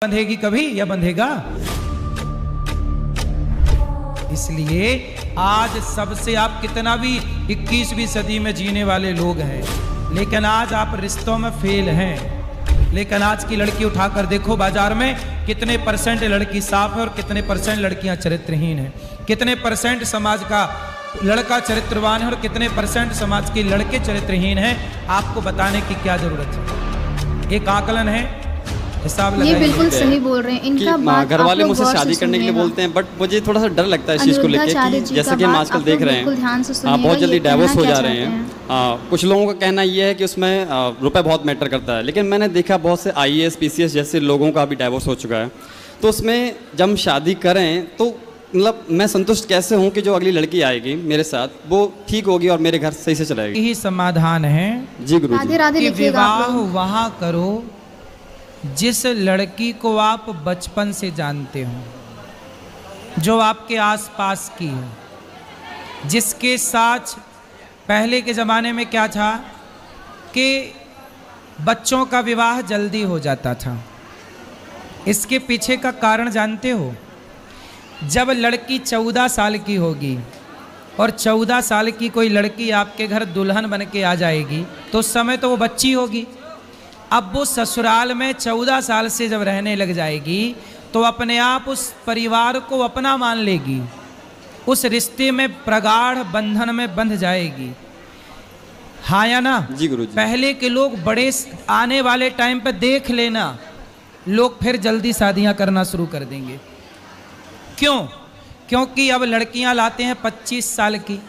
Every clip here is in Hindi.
बंधेगी कभी या बंधेगा? इसलिए आज सबसे आप कितना भी 21वीं सदी में जीने वाले लोग हैं, लेकिन आज आप रिश्तों में फेल हैं। लेकिन आज की लड़की उठाकर देखो बाजार में कितने परसेंट लड़की साफ है और कितने परसेंट लड़कियां चरित्रहीन हैं, कितने परसेंट समाज का लड़का चरित्रवान है और कितने परसेंट समाज के लड़के चरित्रहीन हैं। आपको बताने की क्या जरूरत है, एक आकलन है, हिसाब लगाइए। ये बिल्कुल सही बोल रहे हैं। इनका बात घर वाले मुझसे शादी करने के लिए बोलते हैं, बट मुझे थोड़ा सा डर लगता है इस चीज़ को लेकर कि जैसा कि हम आजकल देख रहे हैं बहुत जल्दी डाइवोर्स हो जा रहे हैं। कुछ लोगों का कहना ये है कि उसमें रुपए बहुत मैटर करता है, लेकिन मैंने देखा बहुत से IAS PCS जैसे लोगों का भी डाइवोर्स हो चुका है। तो उसमें जब हम शादी करें तो मतलब मैं संतुष्ट कैसे हूँ कि जो अगली लड़की आएगी मेरे साथ वो ठीक होगी और मेरे घर सही से चलाएगी। यही समाधान है जी गुरु जी। विवाह वहाँ करो जिस लड़की को आप बचपन से जानते हो, जो आपके आसपास की है, जिसके साथ पहले के ज़माने में क्या था कि बच्चों का विवाह जल्दी हो जाता था। इसके पीछे का कारण जानते हो? जब लड़की 14 साल की होगी और 14 साल की कोई लड़की आपके घर दुल्हन बन के आ जाएगी तो उस समय तो वो बच्ची होगी। अब वो ससुराल में 14 साल से जब रहने लग जाएगी तो अपने आप उस परिवार को अपना मान लेगी, उस रिश्ते में प्रगाढ़ बंधन में बंध जाएगी। हाँ या ना? जी गुरु जी। पहले के लोग बड़े आने वाले टाइम पे देख लेना, लोग फिर जल्दी शादियां करना शुरू कर देंगे। क्यों? क्योंकि अब लड़कियां लाते हैं 25 साल की।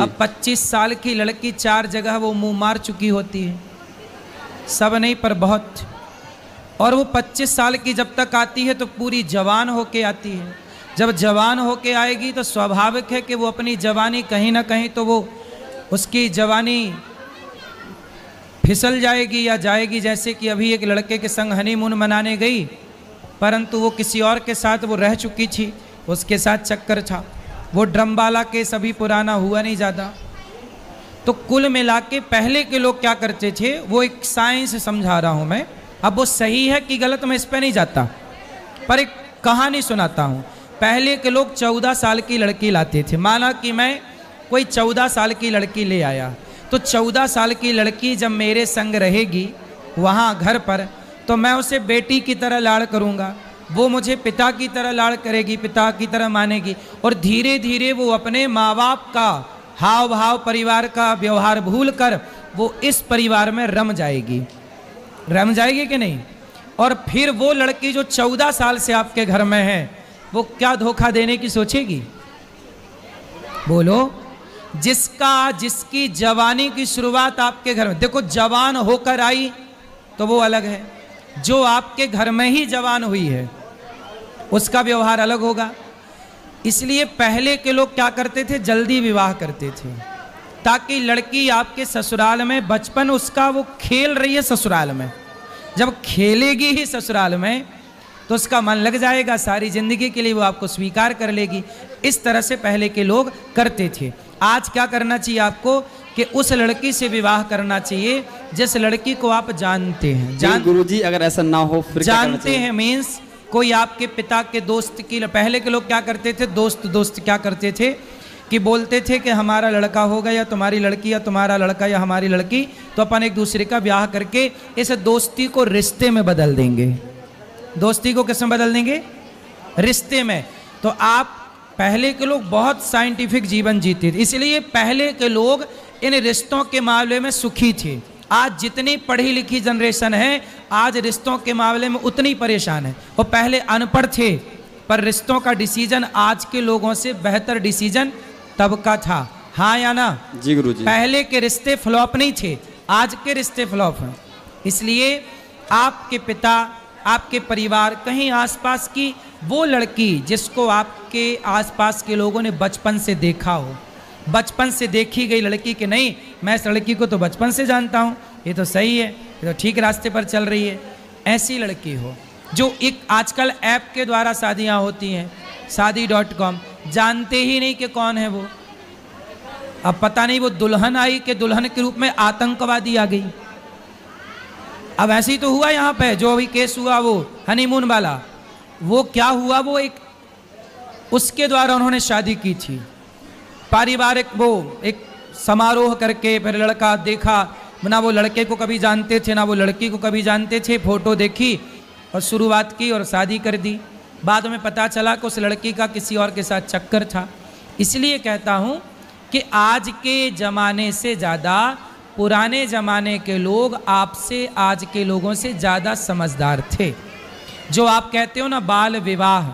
अब 25 साल की लड़की 4 जगह वो मुंह मार चुकी होती है, सब नहीं पर बहुत। और वो 25 साल की जब तक आती है तो पूरी जवान होके आती है। जब जवान होके आएगी तो स्वाभाविक है कि वो अपनी जवानी कहीं ना कहीं तो वो उसकी जवानी फिसल जाएगी या जाएगी। जैसे कि अभी एक लड़के के संग हनीमून मनाने गई, परंतु वो किसी और के साथ वो रह चुकी थी, उसके साथ चक्कर था। वो ड्रमबाला केस अभी पुराना हुआ नहीं ज़्यादा। तो कुल मिला के पहले के लोग क्या करते थे, वो एक साइंस समझा रहा हूँ मैं, अब वो सही है कि गलत मैं इस पर नहीं जाता, पर एक कहानी सुनाता हूँ। पहले के लोग 14 साल की लड़की लाते थे। माना कि मैं कोई 14 साल की लड़की ले आया, तो 14 साल की लड़की जब मेरे संग रहेगी वहाँ घर पर, तो मैं उसे बेटी की तरह लाड़ करूँगा, वो मुझे पिता की तरह लाड़ करेगी, पिता की तरह मानेगी। और धीरे धीरे वो अपने माँ बाप का हाव भाव, परिवार का व्यवहार भूल कर वो इस परिवार में रम जाएगी। रम जाएगी कि नहीं? और फिर वो लड़की जो 14 साल से आपके घर में है, वो क्या धोखा देने की सोचेगी? बोलो। जिसकी जवानी की शुरुआत आपके घर में, देखो जवान होकर आई तो वो अलग है, जो आपके घर में ही जवान हुई है उसका व्यवहार अलग होगा। इसलिए पहले के लोग क्या करते थे, जल्दी विवाह करते थे, ताकि लड़की आपके ससुराल में बचपन उसका वो खेल रही है ससुराल में, जब खेलेगी ही ससुराल में तो उसका मन लग जाएगा, सारी जिंदगी के लिए वो आपको स्वीकार कर लेगी। इस तरह से पहले के लोग करते थे। आज क्या करना चाहिए आपको कि उस लड़की से विवाह करना चाहिए जिस लड़की को आप जानते हैं। गुरुजी अगर ऐसा ना हो फिर जानते हैं मीन्स कोई आपके पिता के दोस्त की। पहले के लोग क्या करते थे, दोस्त क्या करते थे कि बोलते थे कि हमारा लड़का होगा या तुम्हारी लड़की या तुम्हारा लड़का या हमारी लड़की, तो अपन एक दूसरे का ब्याह करके इस दोस्ती को रिश्ते में बदल देंगे। दोस्ती को किस में बदल देंगे? रिश्ते में। तो आप पहले के लोग बहुत साइंटिफिक जीवन जीते थे, इसलिए पहले के लोग इन रिश्तों के मामले में सुखी थे। आज जितनी पढ़ी लिखी जनरेशन है आज रिश्तों के मामले में उतनी परेशान है। वो पहले अनपढ़ थे पर रिश्तों का डिसीजन आज के लोगों से बेहतर डिसीजन तब का था। हाँ या ना? जी गुरुजी। पहले के रिश्ते फ्लॉप नहीं थे, आज के रिश्ते फ्लॉप हैं। इसलिए आपके पिता, आपके परिवार, कहीं आसपास की वो लड़की जिसको आपके आसपास के लोगों ने बचपन से देखा हो, बचपन से देखी गई लड़की कि नहीं मैं इस लड़की को तो बचपन से जानता हूँ, ये तो सही है, ये तो ठीक रास्ते पर चल रही है, ऐसी लड़की हो। जो एक आजकल ऐप के द्वारा शादियाँ होती हैं, शादी.com, जानते ही नहीं कि कौन है वो। अब पता नहीं वो दुल्हन आई कि दुल्हन के रूप में आतंकवादी आ गई। अब ऐसे ही तो हुआ यहाँ पे, जो अभी केस हुआ वो हनीमून वाला, वो क्या हुआ, वो एक उसके द्वारा उन्होंने शादी की थी, पारिवारिक वो एक समारोह करके, फिर लड़का देखा, ना वो लड़के को कभी जानते थे ना वो लड़की को कभी जानते थे, फोटो देखी और शुरुआत की और शादी कर दी। बाद में पता चला कि उस लड़की का किसी और के साथ चक्कर था। इसलिए कहता हूँ कि आज के ज़माने से ज़्यादा पुराने ज़माने के लोग आपसे, आज के लोगों से ज़्यादा समझदार थे। जो आप कहते हो ना बाल विवाह,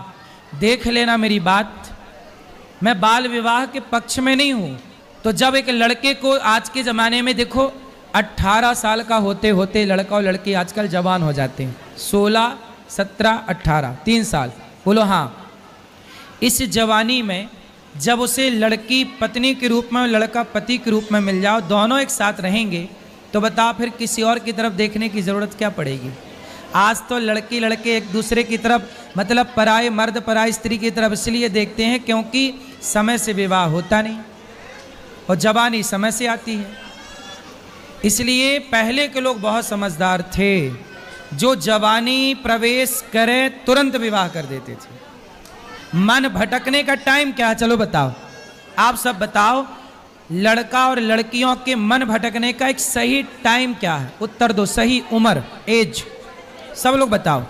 देख लेना मेरी बात, मैं बाल विवाह के पक्ष में नहीं हूँ। तो जब एक लड़के को आज के ज़माने में देखो 18 साल का होते होते लड़का और लड़की आजकल जवान हो जाते हैं, 16, 17, 18, 3 साल, बोलो हाँ। इस जवानी में जब उसे लड़की पत्नी के रूप में और लड़का पति के रूप में मिल जाओ, दोनों एक साथ रहेंगे, तो बता फिर किसी और की तरफ देखने की ज़रूरत क्या पड़ेगी। आज तो लड़की लड़के एक दूसरे की तरफ, मतलब पराए मर्द पराई स्त्री की तरफ इसलिए देखते हैं क्योंकि समय से विवाह होता नहीं और जवानी समय से आती है। इसलिए पहले के लोग बहुत समझदार थे, जो जवानी प्रवेश करे तुरंत विवाह कर देते थे। मन भटकने का टाइम क्या है, चलो बताओ, आप सब बताओ, लड़का और लड़कियों के मन भटकने का एक सही टाइम क्या है, उत्तर दो, सही उम्र, एज, सब लोग बताओ।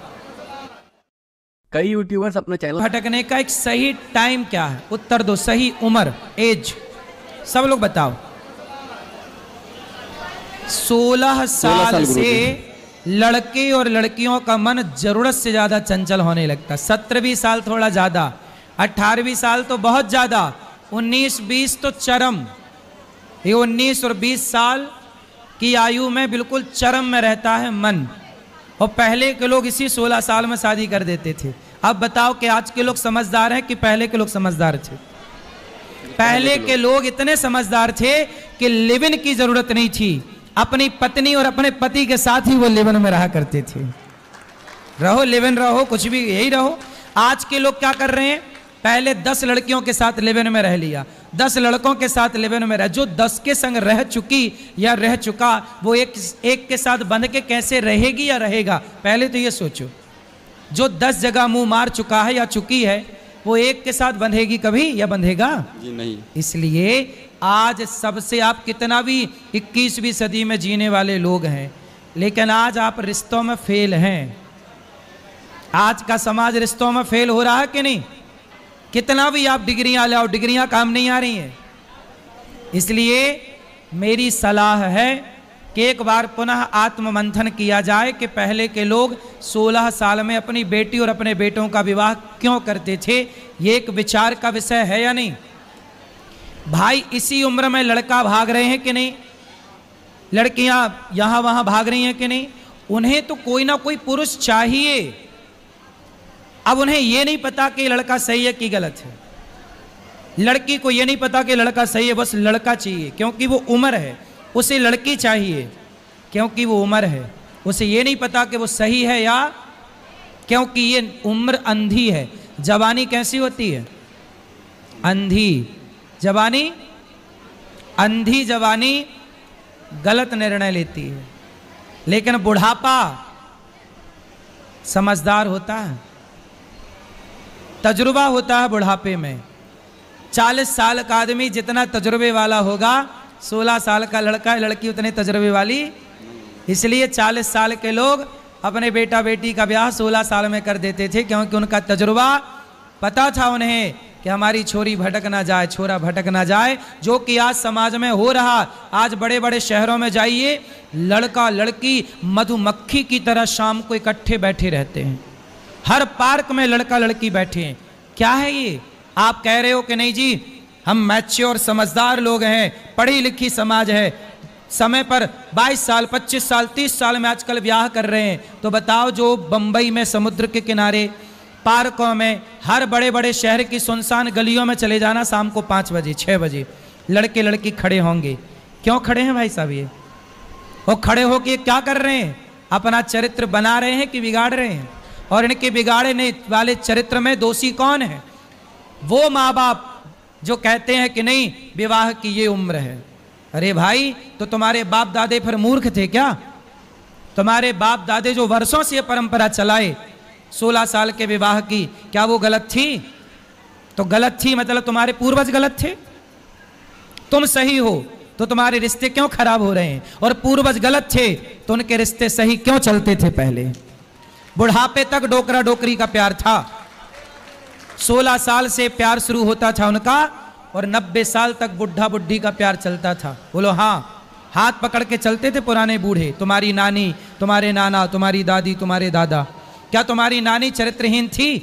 कई यूट्यूबर्स अपने चैनल भटकने का एक सही टाइम क्या है, उत्तर दो, सही उम्र, एज, सब लोग बताओ। 16 साल से लड़के और लड़कियों का मन जरूरत से ज्यादा चंचल होने लगता। 17 साल थोड़ा ज्यादा, 18 साल तो बहुत ज्यादा, 19-20 तो चरम। ये 19 और 20 साल की आयु में बिल्कुल चरम में रहता है मन। और पहले के लोग इसी 16 साल में शादी कर देते थे। अब बताओ कि आज के लोग समझदार हैं कि पहले के लोग समझदार थे? पहले के लोग इतने समझदार थे कि लिव इन की जरूरत नहीं थी, अपनी पत्नी और अपने पति के साथ ही वो लिव इन में रहा करते थे। रहो लिव इन रहो, कुछ भी यही रहो। आज के लोग क्या कर रहे हैं, पहले 10 लड़कियों के साथ लिव इन में रह लिया, 10 लड़कों के साथ लिव इन में रह, जो 10 के संग रह चुकी या रह चुका वो एक के साथ बंध के कैसे रहेगी या रहेगा, पहले तो ये सोचो। जो 10 जगह मुंह मार चुका है या चुकी है, वो एक के साथ बंधेगी कभी या बंधेगा? जी नहीं। इसलिए आज सबसे, आप कितना भी 21वीं सदी में जीने वाले लोग हैं, लेकिन आज आप रिश्तों में फेल हैं। आज का समाज रिश्तों में फेल हो रहा है कि नहीं? कितना भी आप डिग्रियां लाओ, डिग्रियां काम नहीं आ रही हैं। इसलिए मेरी सलाह है कि एक बार पुनः आत्ममंथन किया जाए कि पहले के लोग 16 साल में अपनी बेटी और अपने बेटों का विवाह क्यों करते थे। ये एक विचार का विषय है या नहीं भाई? इसी उम्र में लड़का भाग रहे हैं कि नहीं, लड़कियां यहां वहां भाग रही हैं कि नहीं? उन्हें तो कोई ना कोई पुरुष चाहिए। अब उन्हें यह नहीं पता कि लड़का सही है कि गलत है, लड़की को यह नहीं पता कि लड़का सही है, बस लड़का चाहिए क्योंकि वो उम्र है, उसे लड़की चाहिए क्योंकि वो उम्र है। उसे ये नहीं पता कि वो सही है या, क्योंकि ये उम्र अंधी है। जवानी कैसी होती है? अंधी जवानी, अंधी जवानी गलत निर्णय लेती है, लेकिन बुढ़ापा समझदार होता है, तजुर्बा होता है बुढ़ापे में। 40 साल का आदमी जितना तजुर्बे वाला होगा, 16 साल का लड़का लड़की उतने तजुर्बे वाली। इसलिए 40 साल के लोग अपने बेटा बेटी का ब्याह 16 साल में कर देते थे, क्योंकि उनका तजुर्बा, पता था उन्हें कि हमारी छोरी भटक ना जाए, छोरा भटक ना जाए, जो कि आज समाज में हो रहा। आज बड़े बड़े शहरों में जाइए, लड़का लड़की मधुमक्खी की तरह शाम को इकट्ठे बैठे रहते हैं। हर पार्क में लड़का लड़की बैठे हैं। क्या है ये? आप कह रहे हो कि नहीं जी हम मैच्योर समझदार लोग हैं, पढ़ी लिखी समाज है, समय पर 22 साल 25 साल 30 साल में आजकल ब्याह कर रहे हैं। तो बताओ, जो बंबई में समुद्र के किनारे, पार्कों में, हर बड़े बड़े शहर की सुनसान गलियों में चले जाना, शाम को 5 बजे 6 बजे लड़के लड़की खड़े होंगे। क्यों खड़े हैं भाई साहब? ये वो खड़े होके क्या कर रहे हैं? अपना चरित्र बना रहे हैं कि बिगाड़ रहे हैं? और इनके बिगाड़ने वाले चरित्र में दोषी कौन है? वो माँ बाप जो कहते हैं कि नहीं विवाह की ये उम्र है। अरे भाई, तो तुम्हारे बाप दादे फिर मूर्ख थे क्या? तुम्हारे बाप दादे जो वर्षों से ये परंपरा चलाए 16 साल के विवाह की, क्या वो गलत थी? तो गलत थी मतलब तुम्हारे पूर्वज गलत थे। तुम सही हो तो तुम्हारे रिश्ते क्यों खराब हो रहे हैं? और पूर्वज गलत थे तो उनके रिश्ते सही क्यों चलते थे? पहले बुढ़ापे तक डोकरा डोकरी का प्यार था। 16 साल से प्यार शुरू होता था उनका और 90 साल तक बुढ़ा बुढ़ी का प्यार चलता था। बोलो हाँ। हाथ पकड़ के चलते थे पुराने बूढ़े। तुम्हारी नानी, तुम्हारे नाना, तुम्हारी दादी, तुम्हारे दादा। क्या तुम्हारी नानी चरित्रहीन थी?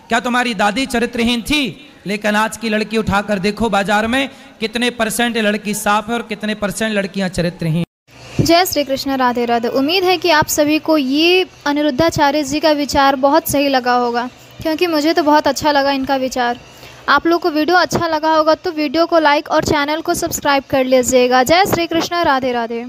क्या तुम्हारी दादी चरित्रहीन थी? लेकिन आज की लड़की उठाकर देखो बाजार में कितने % लड़की साफ है और कितने % लड़कियां चरित्रहीन। जय श्री कृष्ण, राधे राधे। उम्मीद है कि आप सभी को ये अनिरुद्धाचार्य जी का विचार बहुत सही लगा होगा, क्योंकि मुझे तो बहुत अच्छा लगा इनका विचार। आप लोग को वीडियो अच्छा लगा होगा तो वीडियो को लाइक और चैनल को सब्सक्राइब कर लीजिएगा। जय श्री कृष्ण, राधे राधे।